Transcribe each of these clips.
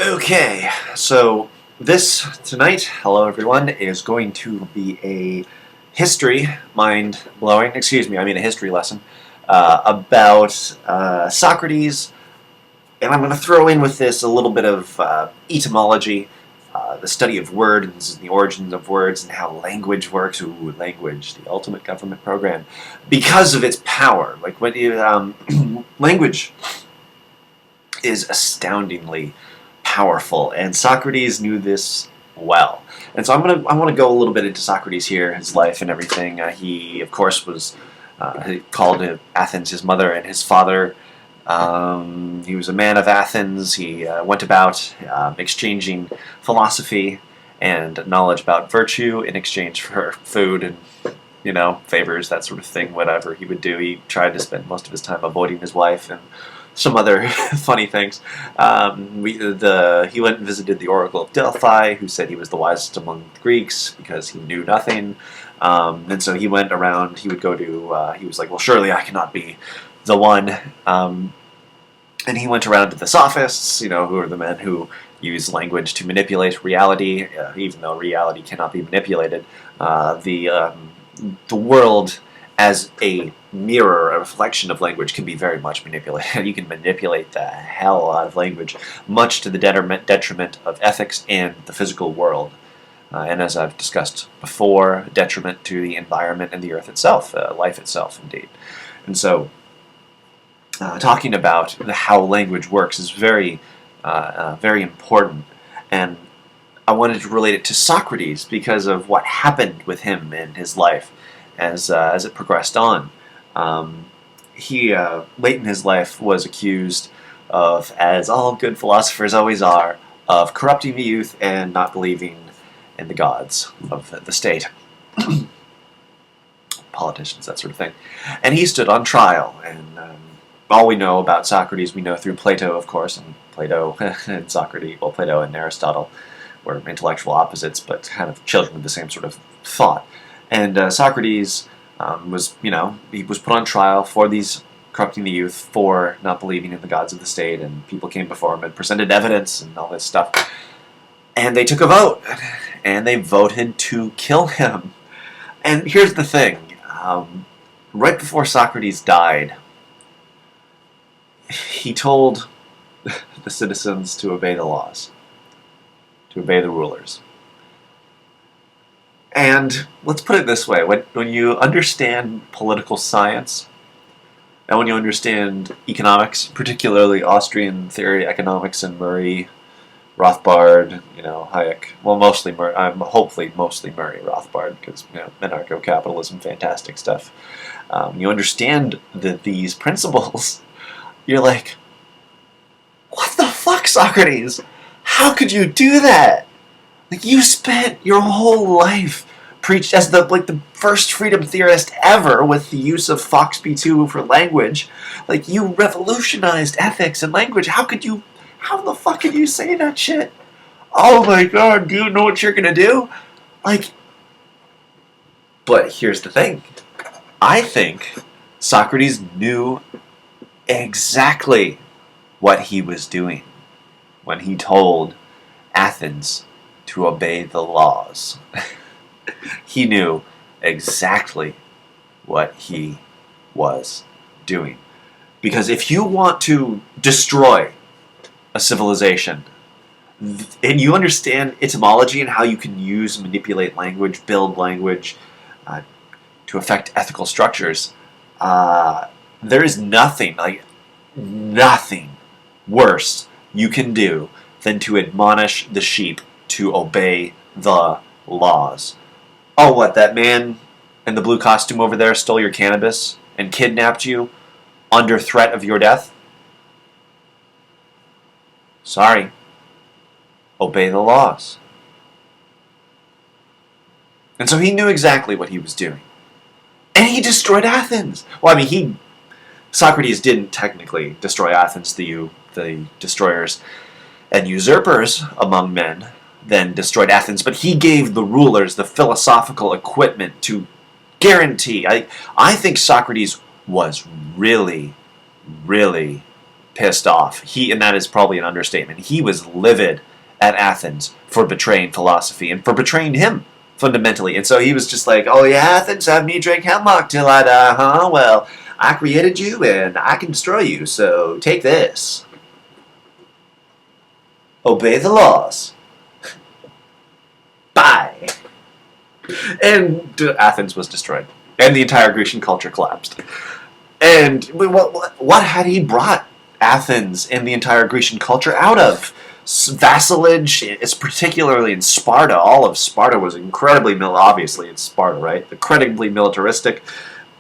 Okay, so this tonight, hello everyone, is going to be a history, a history lesson about Socrates, and I'm going to throw in with this a little bit of etymology, the study of words, and the origins of words, and how language works. Ooh, language, the ultimate government program, because of its power. Like when language is astoundingly powerful, and Socrates knew this well. And so I want to go a little bit into Socrates here, his life and everything. He, of course, was he called Athens his mother and his father. He was a man of Athens. He went about exchanging philosophy and knowledge about virtue in exchange for food and favors, that sort of thing. Whatever he would do, he tried to spend most of his time avoiding his wife and some other funny things. He went and visited the Oracle of Delphi, who said he was the wisest among the Greeks because he knew nothing. And so he went around. He would go to. He was like, well, surely I cannot be the one. And he went around to the sophists, who are the men who use language to manipulate reality, even though reality cannot be manipulated. The world as a mirror, a reflection of language, can be very much manipulated. You can manipulate the hell out of language, much to the detriment of ethics and the physical world. And as I've discussed before, detriment to the environment and the earth itself, life itself, indeed. And so, talking about how language works is very, very important. And I wanted to relate it to Socrates because of what happened with him in his life as it progressed on. He, late in his life, was accused of, as all good philosophers always are, of corrupting the youth and not believing in the gods of the state. Politicians, that sort of thing. And he stood on trial, and all we know about Socrates we know through Plato, of course, and Plato and Socrates, well, Plato and Aristotle were intellectual opposites, but kind of children of the same sort of thought. And Socrates he was put on trial for these corrupting the youth, for not believing in the gods of the state, and people came before him and presented evidence and all this stuff. And they took a vote, and they voted to kill him. And here's the thing. Right before Socrates died, he told the citizens to obey the laws, to obey the rulers. And let's put it this way, when you understand political science, and when you understand economics, particularly Austrian theory economics and Murray, Rothbard, Hayek, well, hopefully mostly Murray Rothbard, because, anarcho-capitalism, fantastic stuff. You understand these principles, you're like, what the fuck, Socrates? How could you do that? Like, you spent your whole life preached as the first freedom theorist ever with the use of Foxby2 for language. Like, you revolutionized ethics and language. How the fuck could you say that shit? Oh my god, do you know what you're gonna do? But here's the thing. I think Socrates knew exactly what he was doing when he told Athens to obey the laws. He knew exactly what he was doing. Because if you want to destroy a civilization, and you understand etymology and how you can use and manipulate language, build language to affect ethical structures, there is nothing worse you can do than to admonish the sheep to obey the laws. Oh, what, that man in the blue costume over there stole your cannabis and kidnapped you under threat of your death? Sorry. Obey the laws. And so he knew exactly what he was doing. And he destroyed Athens. Well, Socrates didn't technically destroy Athens. The destroyers and usurpers among men then destroyed Athens, but he gave the rulers the philosophical equipment to guarantee. I think Socrates was really, really pissed off. And that is probably an understatement. He was livid at Athens for betraying philosophy and for betraying him fundamentally. And so he was just like, oh yeah, Athens, have me drink hemlock till I die, huh? Well, I created you and I can destroy you, so take this. Obey the laws. Bye. And Athens was destroyed. And the entire Grecian culture collapsed. And what had he brought Athens and the entire Grecian culture out of? Vassalage, it's particularly in Sparta. All of Sparta was incredibly obviously it's Sparta, right? Incredibly militaristic,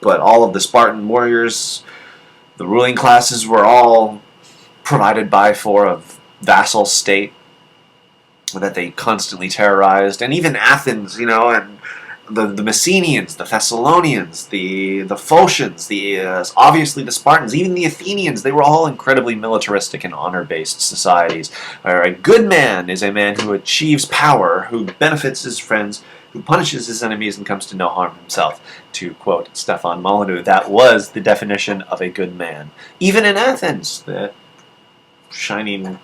but all of the Spartan warriors, the ruling classes were all provided by for a vassal state that they constantly terrorized. And even Athens, and the Messenians, the Thessalonians, the Phocians, obviously the Spartans, even the Athenians, they were all incredibly militaristic and honor-based societies. A good man is a man who achieves power, who benefits his friends, who punishes his enemies and comes to no harm himself. To quote Stefan Molyneux, that was the definition of a good man. Even in Athens, the shining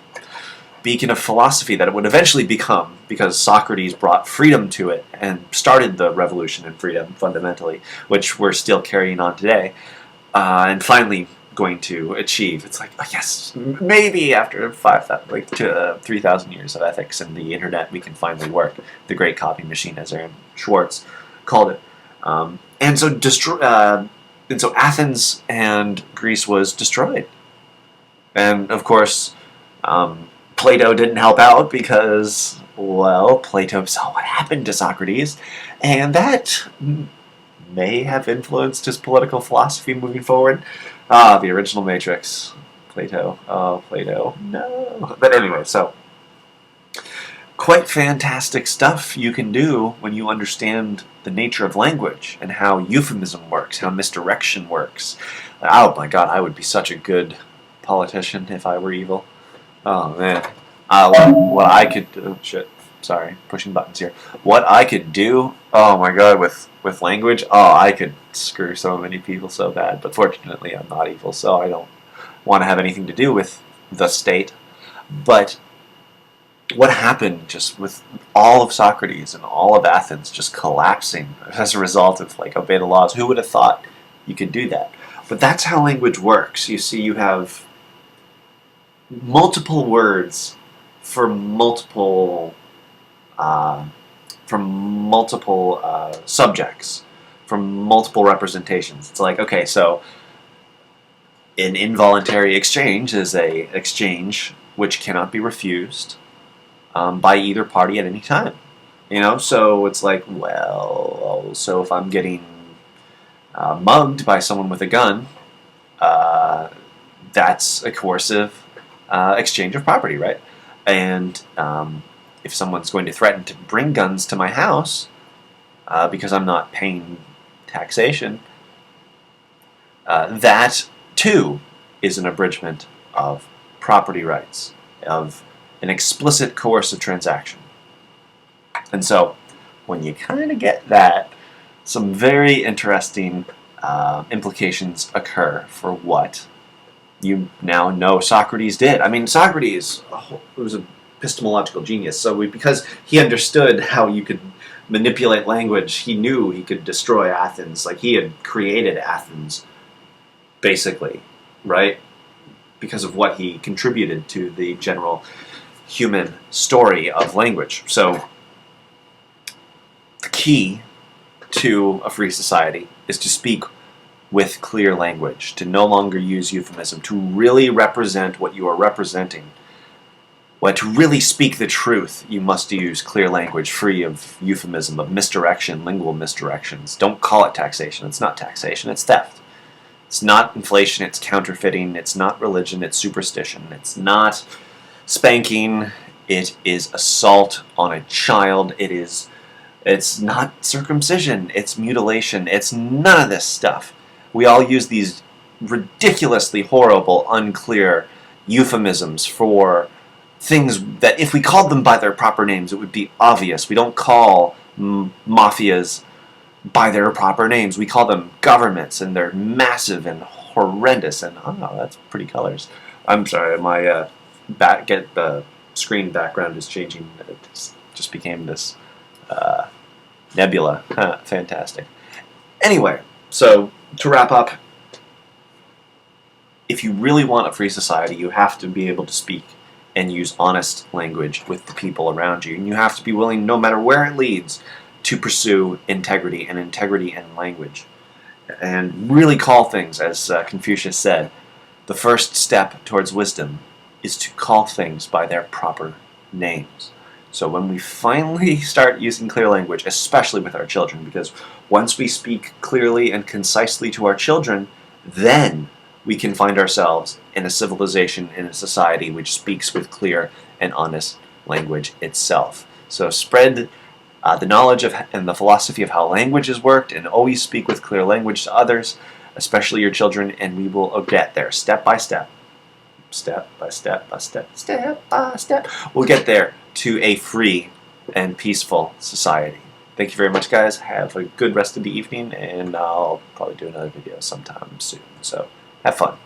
beacon of philosophy that it would eventually become, because Socrates brought freedom to it and started the revolution in freedom fundamentally, which we're still carrying on today, and finally going to achieve. It's like, oh, yes, maybe after 3,000 years of ethics and the internet, we can finally work. The great copy machine, as Aaron Schwartz called it. And so Athens and Greece was destroyed. And of course, Plato didn't help out because, well, Plato saw what happened to Socrates, and that may have influenced his political philosophy moving forward. The original Matrix. Plato. Oh, Plato. No. But anyway, so quite fantastic stuff you can do when you understand the nature of language and how euphemism works, how misdirection works. Oh my god, I would be such a good politician if I were evil. Oh man. What I could do, sorry, pushing buttons here. What I could do, oh my god, with language, I could screw so many people so bad. But fortunately, I'm not evil, so I don't want to have anything to do with the state. But what happened just with all of Socrates and all of Athens just collapsing as a result of obey the laws? Who would have thought you could do that? But that's how language works. You see, you have multiple words for multiple subjects, from multiple representations. It's like, okay, so an involuntary exchange is a exchange which cannot be refused by either party at any time. So it's like, well, so if I'm getting mugged by someone with a gun, that's a coercive exchange of property, right? And if someone's going to threaten to bring guns to my house because I'm not paying taxation, that too is an abridgment of property rights, of an explicit coercive transaction. And so when you kind of get that, some very interesting implications occur for what you now know Socrates did. I mean, Socrates was an epistemological genius, so because he understood how you could manipulate language, he knew he could destroy Athens. He had created Athens, basically, right? Because of what he contributed to the general human story of language. So the key to a free society is to speak with clear language, to no longer use euphemism, to really represent what you are representing. To really speak the truth, you must use clear language, free of euphemism, of misdirection, lingual misdirections. Don't call it taxation. It's not taxation, it's theft. It's not inflation, it's counterfeiting. It's not religion, it's superstition. It's not spanking, it is assault on a child. It's not circumcision, it's mutilation. It's none of this stuff. We all use these ridiculously horrible, unclear euphemisms for things that if we called them by their proper names, it would be obvious. We don't call mafias by their proper names. We call them governments, and they're massive and horrendous, and that's pretty colors. I'm sorry, my the screen background is changing. It just became this nebula. Fantastic. Anyway, so to wrap up, if you really want a free society, you have to be able to speak and use honest language with the people around you. And you have to be willing, no matter where it leads, to pursue integrity in language. And really call things, as Confucius said, the first step towards wisdom is to call things by their proper names. So when we finally start using clear language, especially with our children, because once we speak clearly and concisely to our children, then we can find ourselves in a civilization, in a society which speaks with clear and honest language itself. So spread the knowledge of and the philosophy of how languages worked, and always speak with clear language to others, especially your children, and we will get there step by step. Step by step by step, step by step. We'll get there to a free and peaceful society. Thank you very much, guys. Have a good rest of the evening, and I'll probably do another video sometime soon. So have fun.